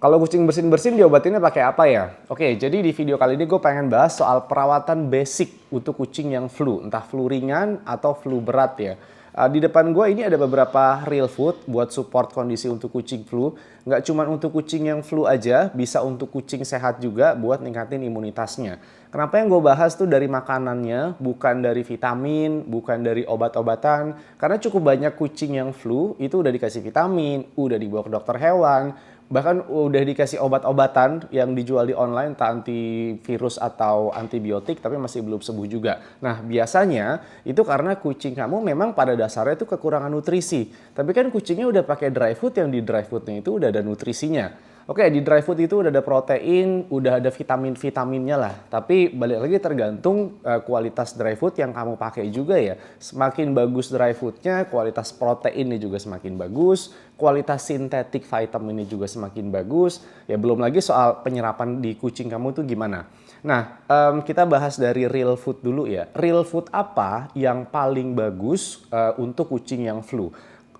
Kalau kucing bersin-bersin diobatinnya pakai apa ya? Oke, jadi di video kali ini gue pengen bahas soal perawatan basic untuk kucing yang flu. Entah flu ringan atau flu berat ya. Di depan gue ini ada beberapa real food buat support kondisi untuk kucing flu. Nggak cuma untuk kucing yang flu aja, bisa untuk kucing sehat juga buat ningkatin imunitasnya. Kenapa yang gue bahas tuh dari makanannya, bukan dari vitamin, bukan dari obat-obatan. Karena cukup banyak kucing yang flu itu udah dikasih vitamin, udah dibawa ke dokter hewan, bahkan udah dikasih obat-obatan yang dijual di online, entah antivirus atau antibiotik, tapi masih belum sembuh juga. Nah, biasanya itu karena kucing kamu memang pada dasarnya itu kekurangan nutrisi. Tapi kan kucingnya udah pakai dry food, yang di dry foodnya itu udah ada nutrisinya. Oke, di dry food itu udah ada protein, udah ada vitamin-vitaminnya lah. Tapi balik lagi tergantung kualitas dry food yang kamu pakai juga ya. Semakin bagus dry foodnya, kualitas proteinnya juga semakin bagus, kualitas sintetik vitaminnya juga semakin bagus. Ya belum lagi soal penyerapan di kucing kamu tuh gimana. Nah, kita bahas dari real food dulu ya. Real food apa yang paling bagus untuk kucing yang flu?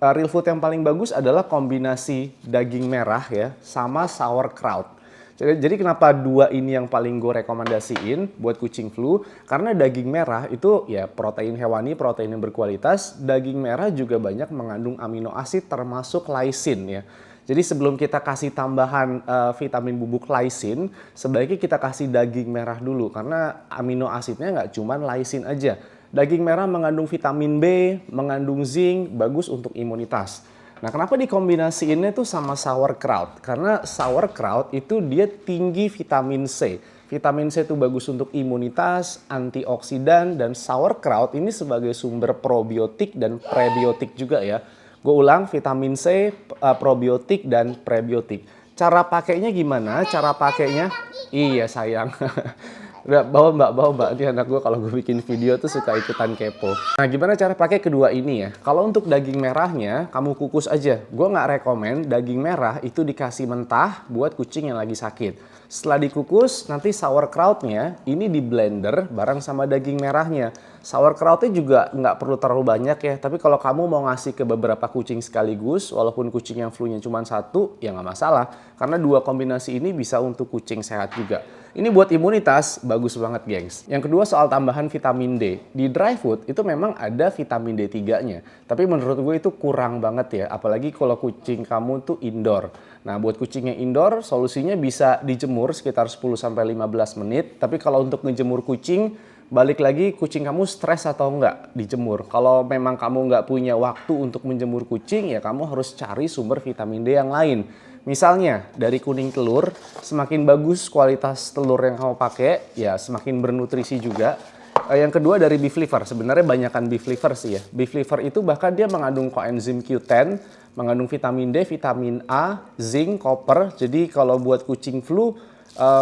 Real food yang paling bagus adalah kombinasi daging merah ya sama sauerkraut. Jadi kenapa dua ini yang paling gue rekomendasiin buat kucing flu? Karena daging merah itu ya protein hewani, protein yang berkualitas. Daging merah juga banyak mengandung amino asid termasuk lysine ya. Jadi sebelum kita kasih tambahan vitamin bubuk lysine, sebaiknya kita kasih daging merah dulu karena amino asidnya nggak cuma lysine aja. Daging merah mengandung vitamin B, mengandung zinc, bagus untuk imunitas. Nah, kenapa dikombinasiinnya tuh sama sauerkraut? Karena sauerkraut itu dia tinggi vitamin C. Vitamin C itu bagus untuk imunitas, antioksidan, dan sauerkraut ini sebagai sumber probiotik dan prebiotik juga ya. Gue ulang, vitamin C, probiotik, dan prebiotik. Cara pakainya gimana? Cara pakainya? Iya sayang. Udah, bawa mbak. Ini anak gue kalau gue bikin video tuh suka ikutan kepo. Nah, gimana cara pakai kedua ini ya? Kalau untuk daging merahnya, kamu kukus aja. Gue nggak rekomen daging merah itu dikasih mentah buat kucing yang lagi sakit. Setelah dikukus, nanti sauerkrautnya ini di blender bareng sama daging merahnya. Sauerkrautnya juga nggak perlu terlalu banyak ya. Tapi kalau kamu mau ngasih ke beberapa kucing sekaligus, walaupun kucing yang flu-nya cuma satu, ya nggak masalah. Karena dua kombinasi ini bisa untuk kucing sehat juga. Ini buat imunitas, bagus banget gengs. Yang kedua soal tambahan vitamin D. Di dry food itu memang ada vitamin D3-nya. Tapi menurut gue itu kurang banget ya. Apalagi kalau kucing kamu tuh indoor. Nah, buat kucing yang indoor, solusinya bisa dijemur sekitar 10-15 menit. Tapi kalau untuk ngejemur kucing, balik lagi kucing kamu stres atau enggak dijemur. Kalau memang kamu nggak punya waktu untuk menjemur kucing, ya kamu harus cari sumber vitamin D yang lain. Misalnya dari kuning telur, semakin bagus kualitas telur yang kamu pakai, ya semakin bernutrisi juga. Yang kedua dari beef liver, sebenarnya banyakan beef liver sih ya. Beef liver itu bahkan dia mengandung coenzim Q10, mengandung vitamin D, vitamin A, zinc, copper. Jadi kalau buat kucing flu,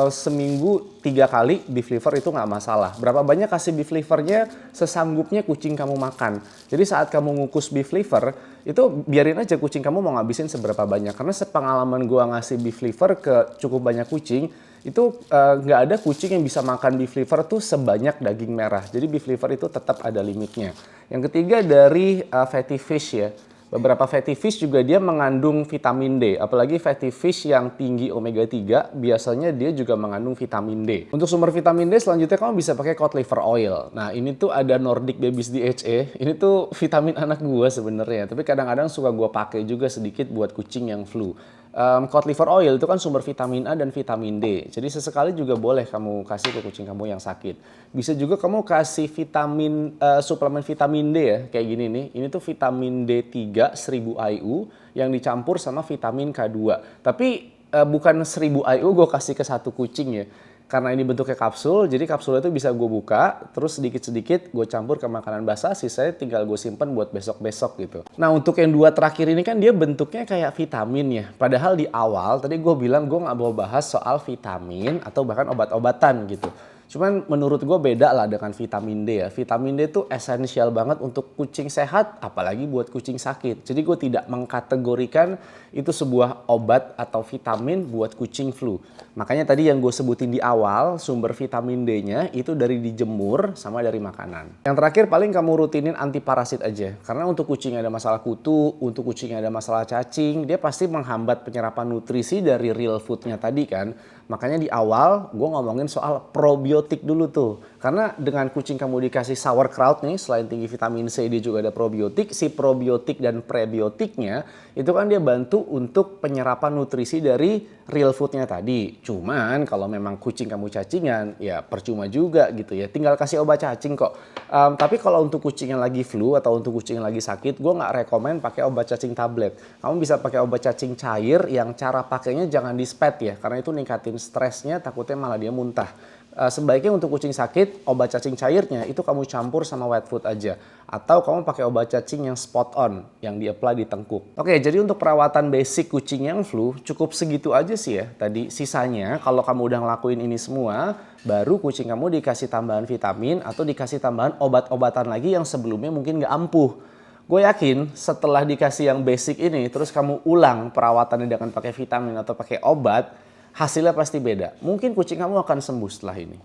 seminggu 3 kali beef liver itu nggak masalah. Berapa banyak kasih beef livernya sesanggupnya kucing kamu makan. Jadi saat kamu ngukus beef liver, itu biarin aja kucing kamu mau ngabisin seberapa banyak. Karena sepengalaman gua ngasih beef liver ke cukup banyak kucing, itu nggak ada kucing yang bisa makan beef liver tuh sebanyak daging merah. Jadi beef liver itu tetap ada limitnya. Yang ketiga dari fatty fish ya. Beberapa fatty fish juga dia mengandung vitamin D. Apalagi fatty fish yang tinggi omega 3, biasanya dia juga mengandung vitamin D. Untuk sumber vitamin D selanjutnya kamu bisa pakai cod liver oil. Nah, ini tuh ada Nordic Babies DHA. Ini tuh vitamin anak gua sebenarnya, tapi kadang-kadang suka gua pakai juga sedikit buat kucing yang flu. Cod liver oil itu kan sumber vitamin A dan vitamin D. Jadi sesekali juga boleh kamu kasih ke kucing kamu yang sakit. Bisa juga kamu kasih vitamin suplemen vitamin D ya, kayak gini nih. Ini tuh vitamin D3 1000 IU yang dicampur sama vitamin K2. Tapi bukan 1000 IU gue kasih ke satu kucing ya. Karena ini bentuknya kapsul, jadi kapsulnya itu bisa gue buka, terus sedikit-sedikit gue campur ke makanan basah, sisanya tinggal gue simpen buat besok-besok gitu. Nah, untuk yang dua terakhir ini kan dia bentuknya kayak vitamin ya. Padahal di awal tadi gue bilang gue nggak mau bahas soal vitamin atau bahkan obat-obatan gitu. Cuman menurut gue beda lah dengan vitamin D ya. Vitamin D itu esensial banget untuk kucing sehat, apalagi buat kucing sakit. Jadi gue tidak mengkategorikan itu sebuah obat atau vitamin buat kucing flu. Makanya tadi yang gue sebutin di awal, sumber vitamin D-nya itu dari dijemur sama dari makanan. Yang terakhir paling kamu rutinin antiparasit aja. Karena untuk kucing yang ada masalah kutu, untuk kucing yang ada masalah cacing, dia pasti menghambat penyerapan nutrisi dari real food-nya tadi kan. Makanya di awal gue ngomongin soal probiotik dulu tuh. Karena dengan kucing kamu dikasih sauerkraut nih, selain tinggi vitamin C dia juga ada probiotik. Si probiotik dan prebiotiknya itu kan dia bantu untuk penyerapan nutrisi dari real foodnya tadi. Cuman kalau memang kucing kamu cacingan ya percuma juga gitu ya. Tinggal kasih obat cacing kok. Tapi kalau untuk kucing yang lagi flu atau untuk kucing yang lagi sakit, gue nggak rekomen pakai obat cacing tablet. Kamu bisa pakai obat cacing cair yang cara pakainya jangan di spet ya. Karena itu ningkatin stresnya, takutnya malah dia muntah. Sebaiknya untuk kucing sakit, obat cacing cairnya itu kamu campur sama wet food aja. Atau kamu pakai obat cacing yang spot on, yang di-apply di tengkuk. Oke, jadi untuk perawatan basic kucing yang flu, cukup segitu aja sih ya. Tadi sisanya, kalau kamu udah ngelakuin ini semua, baru kucing kamu dikasih tambahan vitamin atau dikasih tambahan obat-obatan lagi yang sebelumnya mungkin nggak ampuh. Gue yakin setelah dikasih yang basic ini, terus kamu ulang perawatannya dengan pakai vitamin atau pakai obat, hasilnya pasti beda. Mungkin kucing kamu akan sembuh setelah ini.